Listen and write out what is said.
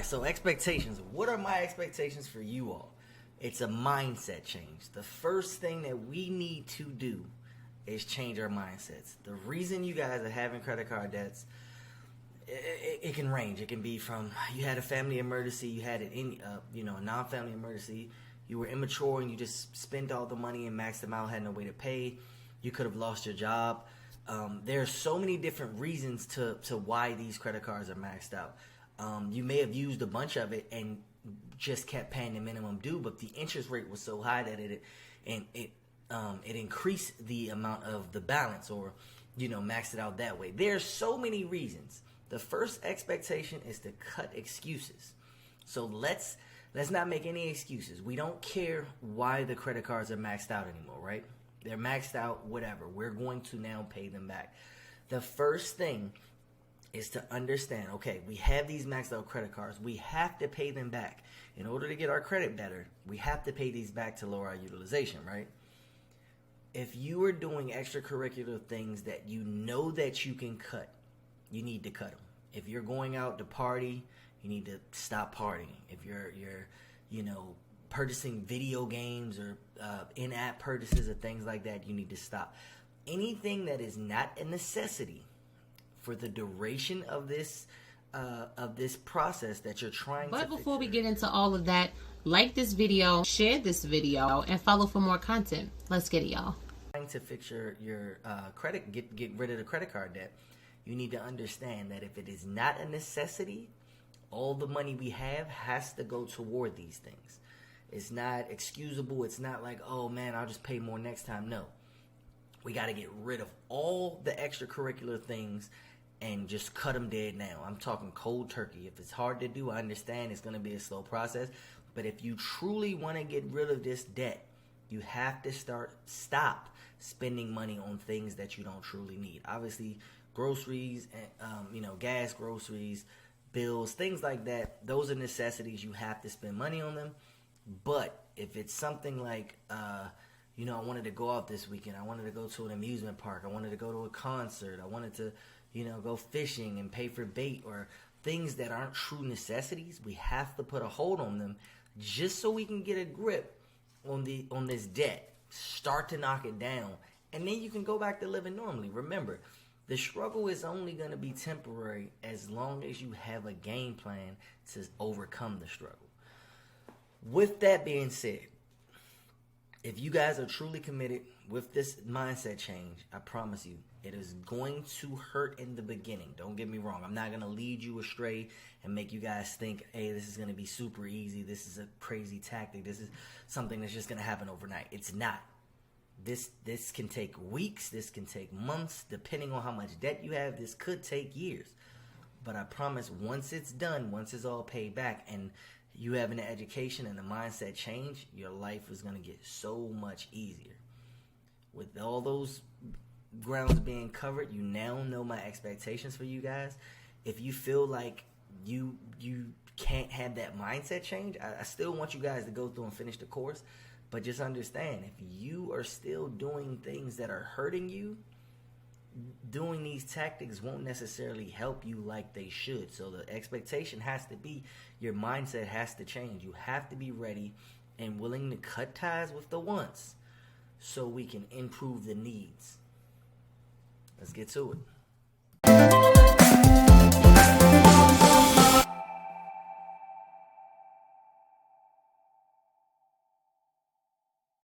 right, so expectations. What are my expectations for you all? It's a mindset change. The first thing that we need to do is change our mindsets. The reason you guys are having credit card debts, it can range. It can be from you had a family emergency, you had a non-family emergency, you were immature and you just spent all the money and maxed them out, had no way to pay. You could have lost your job. There are so many different reasons to why these credit cards are maxed out. You may have used a bunch of it and just kept paying the minimum due, but the interest rate was so high that it increased the amount of the balance, or maxed it out that way. There's so many reasons. The first expectation is to cut excuses. So let's not make any excuses. We don't care why the credit cards are maxed out anymore, right? They're maxed out, whatever. We're going to now pay them back. The first thing is to understand, okay, we have these maxed out credit cards. We have to pay them back. In order to get our credit better, we have to pay these back to lower our utilization, right? If you are doing extracurricular things that you know that you can cut, you need to cut them. If you're going out to party, you need to stop partying. If you're purchasing video games or in-app purchases or things like that, you need to stop. Anything that is not a necessity for the duration of this process that you're trying to. But before we get into all of that, like this video, share this video, and follow for more content. Let's get it, y'all. Trying to fix your credit, get rid of the credit card debt. You need to understand that if it is not a necessity, all the money we have has to go toward these things. It's not excusable. It's not like, oh man, I'll just pay more next time. No. We got to get rid of all the extracurricular things and just cut them dead now. I'm talking cold turkey. If it's hard to do, I understand it's going to be a slow process. But if you truly want to get rid of this debt, you have to stop spending money on things that you don't truly need. Obviously, groceries, and gas, groceries, bills, things like that. Those are necessities. You have to spend money on them. But if it's something like, I wanted to go out this weekend. I wanted to go to an amusement park. I wanted to go to a concert. I wanted to, go fishing and pay for bait, or things that aren't true necessities. We have to put a hold on them just so we can get a grip on this debt. Start to knock it down. And then you can go back to living normally. Remember, the struggle is only going to be temporary as long as you have a game plan to overcome the struggle. With that being said, if you guys are truly committed with this mindset change, I promise you, it is going to hurt in the beginning. Don't get me wrong. I'm not going to lead you astray and make you guys think, hey, this is going to be super easy. This is a crazy tactic. This is something that's just going to happen overnight. It's not. This can take weeks. This can take months. Depending on how much debt you have, this could take years. But I promise, once it's done, once it's all paid back, and you have an education and a mindset change, your life is going to get so much easier. With all those grounds being covered, you now know my expectations for you guys. If you feel like you can't have that mindset change, I still want you guys to go through and finish the course. But just understand, if you are still doing things that are hurting you, doing these tactics won't necessarily help you like they should. So the expectation has to be, your mindset has to change. You have to be ready and willing to cut ties with the wants so we can improve the needs. Let's get to it.